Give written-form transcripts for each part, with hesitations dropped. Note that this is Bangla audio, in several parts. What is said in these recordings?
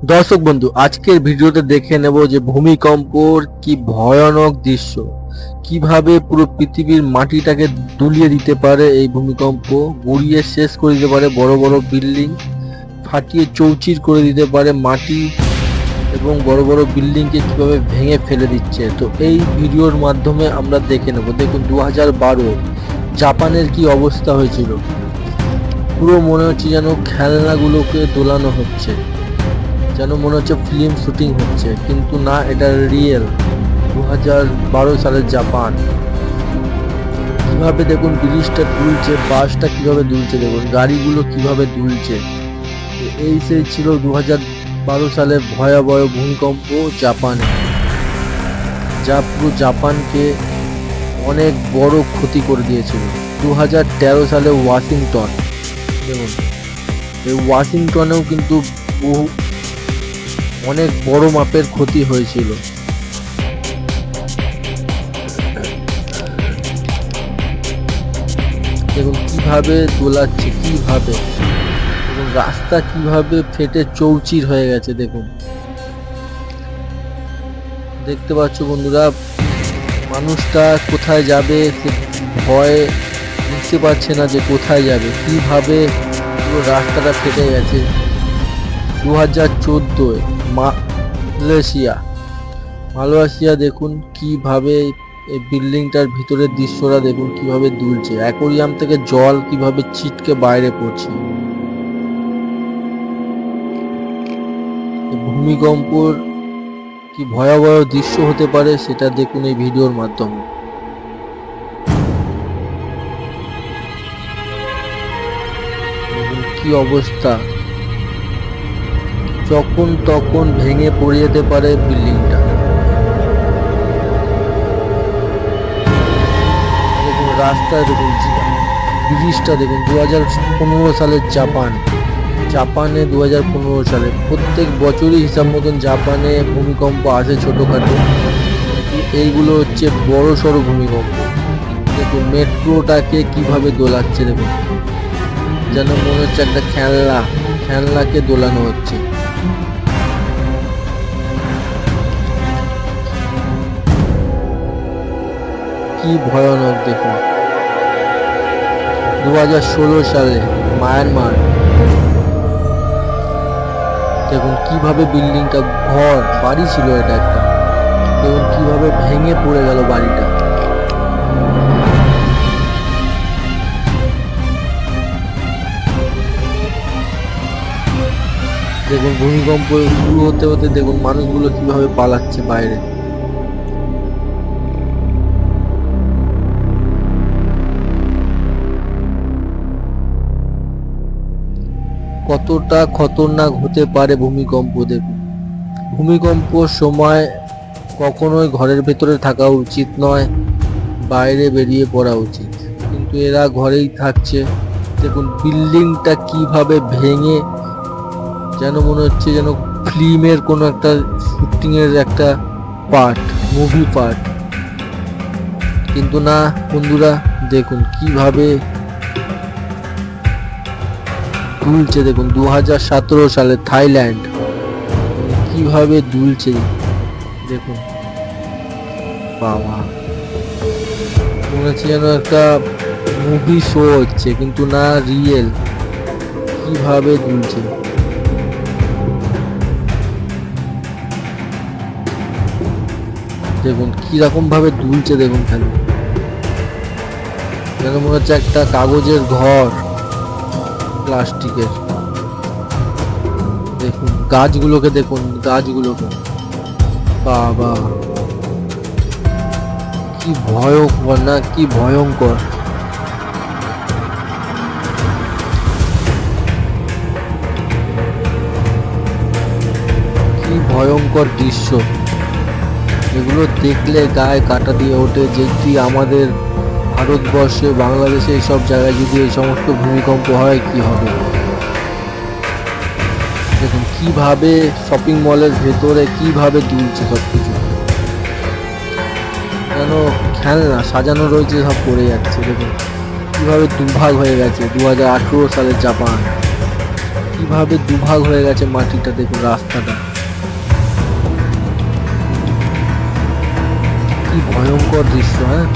দর্শক বন্ধু, আজকের ভিডিওতে দেখে নেব যে ভূমিকম্পর কি ভয়ানক দৃশ্য, কিভাবে পুরো পৃথিবীর মাটিটাকে দুলিয়ে দিতে পারে এই ভূমিকম্প, গুড়িয়ে শেষ করে দিতে পারে বড় বড় বিল্ডিং, ফাটিয়ে চৌচির করে দিতে পারে মাটি এবং বড় বড় বিল্ডিংকে কিভাবে ভেঙে ফেলে দিচ্ছে। তো এই ভিডিওর মাধ্যমে আমরা দেখে নেব। দেখুন 2012 জাপানের কি অবস্থা হয়েছিল। পুরো মনে হচ্ছে যেন খেলনাগুলোকে দোলানো হচ্ছে, যেন মনে হচ্ছে ফিল্ম শুটিং হচ্ছে, কিন্তু না, এটা রিয়েল। 2012 সালের জাপান। কিভাবে দেখুন ব্রিজটা দুলছে, বাসটা কিভাবে দুলছে, দেখুন গাড়িগুলো কিভাবে দুলছে। এই সেই ছিল 2012 সালে ভয়াবহ ভূমিকম্প জাপানে, যা পুরো জাপানকে অনেক বড় ক্ষতি করে দিয়েছিল। 2013 সালে ওয়াশিংটন, দেখুন এই ওয়াশিংটনেও কিন্তু অনেক বড় মাপের ক্ষতি হয়েছিল। দেখুন কিভাবে দোলাচ্ছে, কিভাবে এবং রাস্তা কিভাবে ফেটে চৌচির হয়ে গেছে। দেখুন, দেখতে পাচ্ছ বন্ধুরা, মানুষটা কোথায় যাবে সে ভয়ে বুঝতে পারছে না যে কোথায় যাবে, কিভাবে পুরো রাস্তাটা ফেটে গেছে। 2014 মালয়েশিয়া দেখুন কিভাবে এই বিল্ডিংটার ভিতরের দৃশ্যটা দেখুন কিভাবে দুলছে, অ্যাকোরিয়াম থেকে জল কিভাবে ছিটকে বাইরে পড়ছে। ভূমিকম্পর কি ভয়াবহ দৃশ্য হতে পারে সেটা দেখুন এই ভিডিওর মাধ্যমে। দেখুন কি অবস্থা, যখন তখন ভেঙে পড়ে যেতে পারে বিল্ডিংটা। দেখুন রাস্তায়, দেখুন ব্রিজটা দেখুন। 2015 সালের জাপানে 2015 সালে প্রত্যেক বছরই হিসাব মতন জাপানে ভূমিকম্প আসে ছোটখাটো, এইগুলো হচ্ছে বড় সড়ো ভূমিকম্প। দেখুন মেট্রোটাকে কিভাবে দোলাচ্ছে, দেখুন যেন মনে হচ্ছে একটা খেলনাকে দোলানো হচ্ছে। কি ভয়ানক দেখুন। 2016 সালে মায়ানমার, দেখুন কিভাবে বিল্ডিংটা, বাড়ি ছিল এটা একটা, দেখুন কিভাবে ভেঙে পড়ে গেল বাড়িটা। দেখুন ভূমিকম্প শুরু হতে হতে দেখুন মানুষগুলো কিভাবে পালাচ্ছে বাইরে। কতটা খতরনাক হতে পারে ভূমিকম্প। দেখুন ভূমিকম্পর সময় কখনোই ঘরের ভেতরে থাকা উচিত নয়, বাইরে বেরিয়ে পড়া উচিত, কিন্তু এরা ঘরেই থাকছে। দেখুন বিল্ডিংটা কিভাবে ভেঙে, যেন মনে হচ্ছে যেন ফিল্মের কোনো একটা শুটিং এর একটা পার্ট, মুভি পার্ট, কিন্তু না বন্ধুরা, দেখুন কিভাবে দুলছে। দেখুন 2017 সালে থাইল্যান্ড, কিভাবে দুলছে দেখুন। বাবা, মনে হচ্ছে যেন একটা মুভি শো হচ্ছে, কিন্তু না, রিয়েল। কিভাবে দুলছে, দেখুন কিরকম ভাবে দুলছে, দেখুন খালি যেন মনে হচ্ছে একটা কাগজের ঘর, প্লাস্টিকের। দেখুন গাছগুলোকে, দেখুন গাছগুলোকে, বাবা কি ভয়ঙ্কর, না কি ভয়ঙ্কর। কি ভয়ঙ্কর দৃশ্য, এগুলো দেখলে গায়ে কাঁটা দিয়ে ওঠে। যেটি আমাদের ভারতবর্ষে, বাংলাদেশে এইসব জায়গায় যদি এই সমস্ত ভূমিকম্প হয় কি হবে। দেখুন কিভাবে শপিং মলের ভেতরে কিভাবে দুলছে সবকিছু, যেন খেলনা সাজানো রয়েছে, সব পড়ে যাচ্ছে। দেখুন কিভাবে দুভাগ হয়ে গেছে। 2018 সালের জাপান, কি কিভাবে দুভাগ হয়ে গেছে মাটিটা, দেখুন রাস্তাটা কি ভয়ঙ্কর দৃশ্য। হ্যাঁ,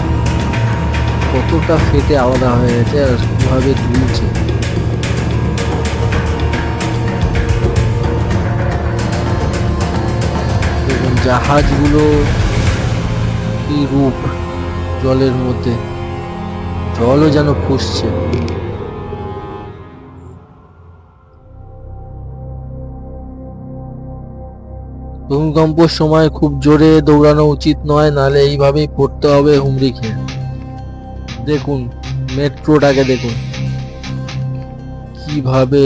কতটা ফেটে আলাদা হয়ে গেছে আর কিভাবে দুলছে। দেখুন জাহাজগুলো কি রূপ, জলের মধ্যে জলও যেন ফুসছে। ভূমিকম্পের সময় খুব জোরে দৌড়ানো উচিত নয়, নাহলে এইভাবেই পড়তে হবে হুমড়ি খেয়ে। দেখুন মেট্রোটাকে দেখুন কিভাবে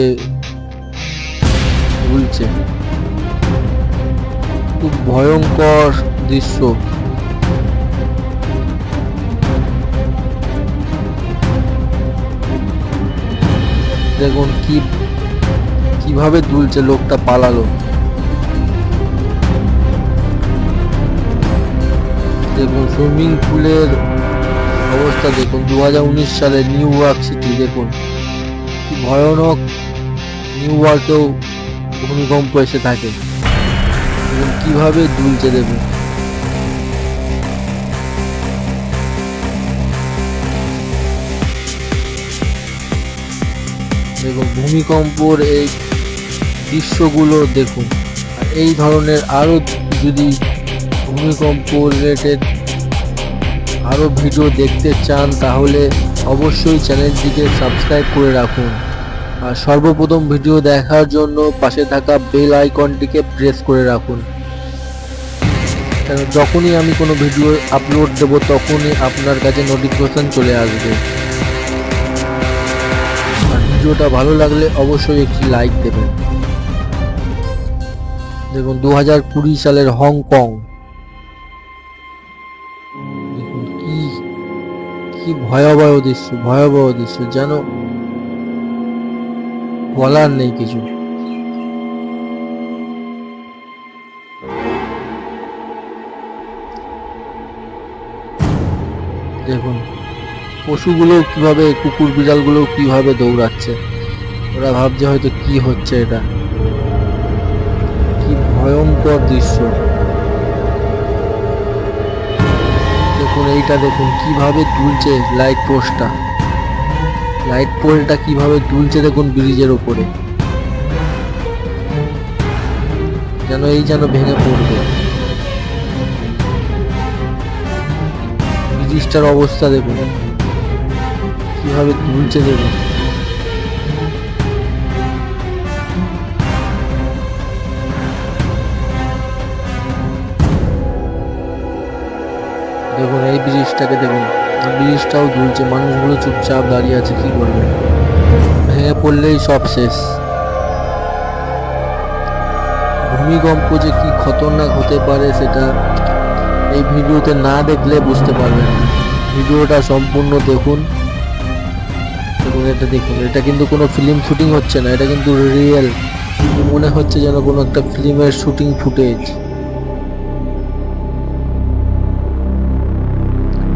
ঝুলছে, খুব ভয়ঙ্কর দৃশ্য। দেখুন কিভাবে দুলছে, লোকটা পালালো। দেখুন সুইমিং পুলের অবস্থা দেখুন, 2019 সালে নিউ ইয়র্ক সিটি, দেখুন কি ভয়ানক। নিউ ইয়র্কেও ভূমিকম্প এসে থাকে, দেখুন কিভাবে দুলছে। দেখুন দেখুন ভূমিকম্পর এই দৃশ্যগুলো দেখুন। এই ধরনের আরো যদি ভূমিকম্প রিলেটেড আরো ভিডিও দেখতে চান তাহলে অবশ্যই চ্যানেলটিকে সাবস্ক্রাইব করে রাখুন, আর সর্বপ্রথম ভিডিও দেখার জন্য পাশে থাকা বেল আইকনটিকে প্রেস করে রাখুন, কারণ যখনই আমি কোনো ভিডিও আপলোড দেব তখনই আপনার কাছে নোটিফিকেশন চলে আসবে। আর ভিডিওটা ভালো লাগলে অবশ্যই একটি লাইক দেবেন। দেখুন 2020 সালের হংকং, দেখুন কি ভয়াবহ দৃশ্য, ভয়াবহ দৃশ্য, যেন বলার নেই কিছু। দেখুন পশুগুলো কিভাবে, কুকুর বিড়ালগুলো কিভাবে দৌড়াচ্ছে, ওরা ভাবছে হয়তো কি হচ্ছে এটা। কি ভয়ঙ্কর দৃশ্য। দেখুন এইটা দেখুন কিভাবে দুলছে লাইট পোস্টটা, লাইট পোলটা কিভাবে দুলছে দেখুন ব্রিজের উপরে, যেন ভেঙে পড়বে। ব্রিজটার অবস্থা দেখুন কিভাবে দুলছে। দেখুন দেখুন এই ব্রিজটাকে দেখুন, ব্রিজটাও দুলছে, মানুষগুলো চুপচাপ দাঁড়িয়ে আছে, কি করবে, ভেঙে পড়লেই সব শেষ। ভূমিকম্প যে কি খতরনাক হতে পারে সেটা এই ভিডিওতে না দেখলে বুঝতে পারবেন না। ভিডিওটা সম্পূর্ণ দেখুন। দেখুন এটা দেখুন, এটা কিন্তু কোনো ফিল্ম শুটিং হচ্ছে না, এটা কিন্তু রিয়েল, মনে হচ্ছে যেন কোনো একটা ফিল্মের শুটিং ফুটেজ।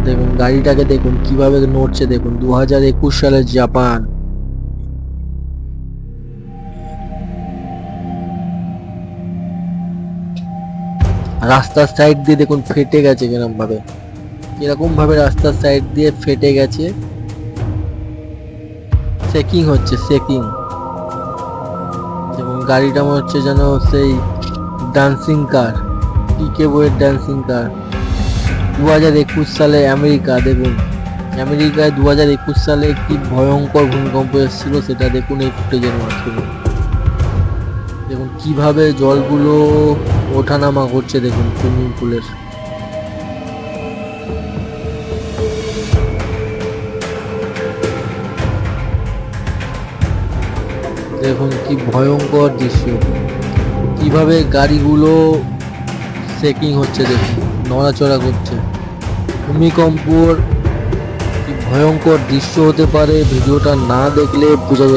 দেখুন গাড়িটাকে দেখুন কিভাবে নড়ছে, দেখুন 2021 সালের জাপান। রাস্তার সাইড দিয়ে দেখুন ফেটে গেছে, কিরকম ভাবে রাস্তার সাইড দিয়ে ফেটে গেছে। চেকিং হচ্ছে, চেকিং। এবং গাড়িটা মনে হচ্ছে যেন সেই ডান্সিং কার, পিকে বইয়ের ডান্সিং কার। 2021 সালে আমেরিকা, দেখুন আমেরিকায় 2021 সালে একটি ভয়ঙ্কর ভূমিকম্প এসেছিল, সেটা দেখুন এই ফুটেজের মাধ্যমে। দেখুন কিভাবে জলগুলো ওঠানামা করছে, দেখুন সুইমিং পুলের। দেখুন কি ভয়ঙ্কর দৃশ্য, কিভাবে গাড়িগুলো চেকিং হচ্ছে, দেখুন নড়াচড়া করছে। ভূমিকম্পর কি ভয়ঙ্কর দৃশ্য হতে পারে, ভিডিওটা না দেখলে বোঝা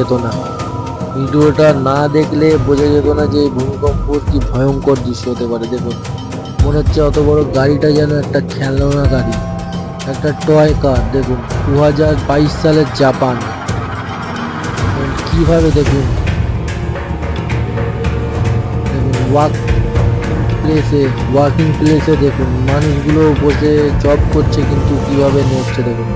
যেত না, যে ভূমিকম্পর কি ভয়ঙ্কর দৃশ্য হতে পারে। দেখুন মনে হচ্ছে অত বড় গাড়িটা যেন একটা খেলনা গাড়ি, একটা টয় কার। দেখুন 2022 সালের জাপান, কিভাবে দেখুন ওয়ার্কিং প্লেসে দেখুন মানুষগুলো বসে জব করছে, কিন্তু কিভাবে নড়ছে দেখুন।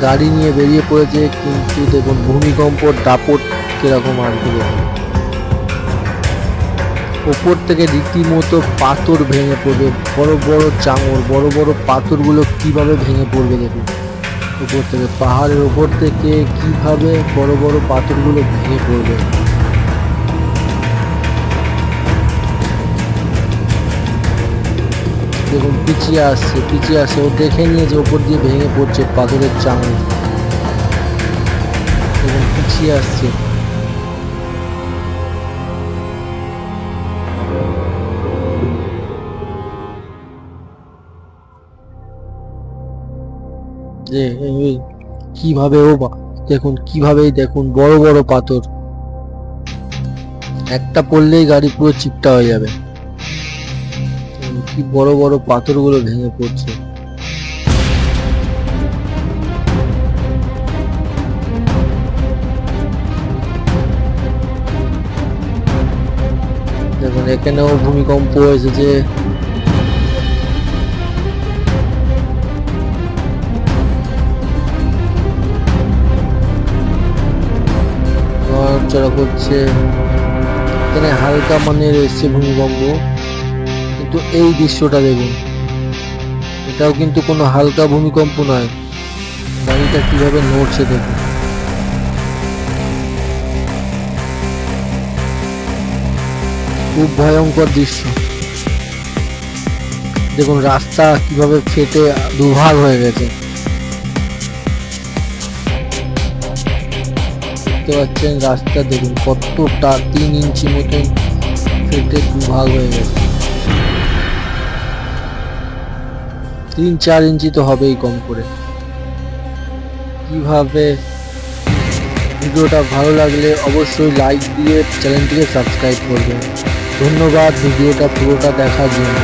গাড়ি নিয়ে বেরিয়ে পড়েছে, কিন্তু দেখুন ভূমিকম্পর দাপট কিরকম আসবে দেখুন। ওপর থেকে রীতিমতো পাথর ভেঙে পড়বে, বড় বড় চাঙড়, বড় বড় পাথরগুলো কিভাবে ভেঙে পড়বে দেখুন। উপর থেকে, পাহাড়ের উপর থেকে কিভাবে বড় বড় পাথরগুলো ভেঙে পড়বে। দেখুন পিছিয়ে আসছে, ও দেখে নিয়েছে ওপর দিয়ে ভেঙে পড়ছে পাথরের চাঙড়। দেখুন পিছিয়ে আসছে। কিভাবে দেখুন বড় বড় পাথর, একটা পড়লেই গাড়ি পুরো চিপটা হয়ে যাবে। কি বড় বড় পাথরগুলো ভেঙে পড়ছে। দেখুন এখানেও ভূমিকম্প এসেছে। নড়াচড়া করছে, এখানে হালকা মানের এসছে ভূমিকম্প, কিন্তু এই দৃশ্যটা দেখুন, এটাও কিন্তু কোনো হালকা ভূমিকম্প নয়। গাড়িটা কিভাবে নড়ছে দেখুন। খুব ভয়ঙ্কর দৃশ্য। দেখুন রাস্তা কিভাবে ফেটে দুভাগ হয়ে গেছে, দেখতে পাচ্ছেন রাস্তা দেখুন কতটা, 3 ইঞ্চি মতন ফেটে দুভাগ হয়ে গেছে। 3-4 ইঞ্চি তো হবেই কম করে। কিভাবে, ভিডিওটা ভালো লাগলে অবশ্যই লাইক দিয়ে চ্যানেলটিকে সাবস্ক্রাইব করবেন। ধন্যবাদ ভিডিওটা পুরোটা দেখার জন্য।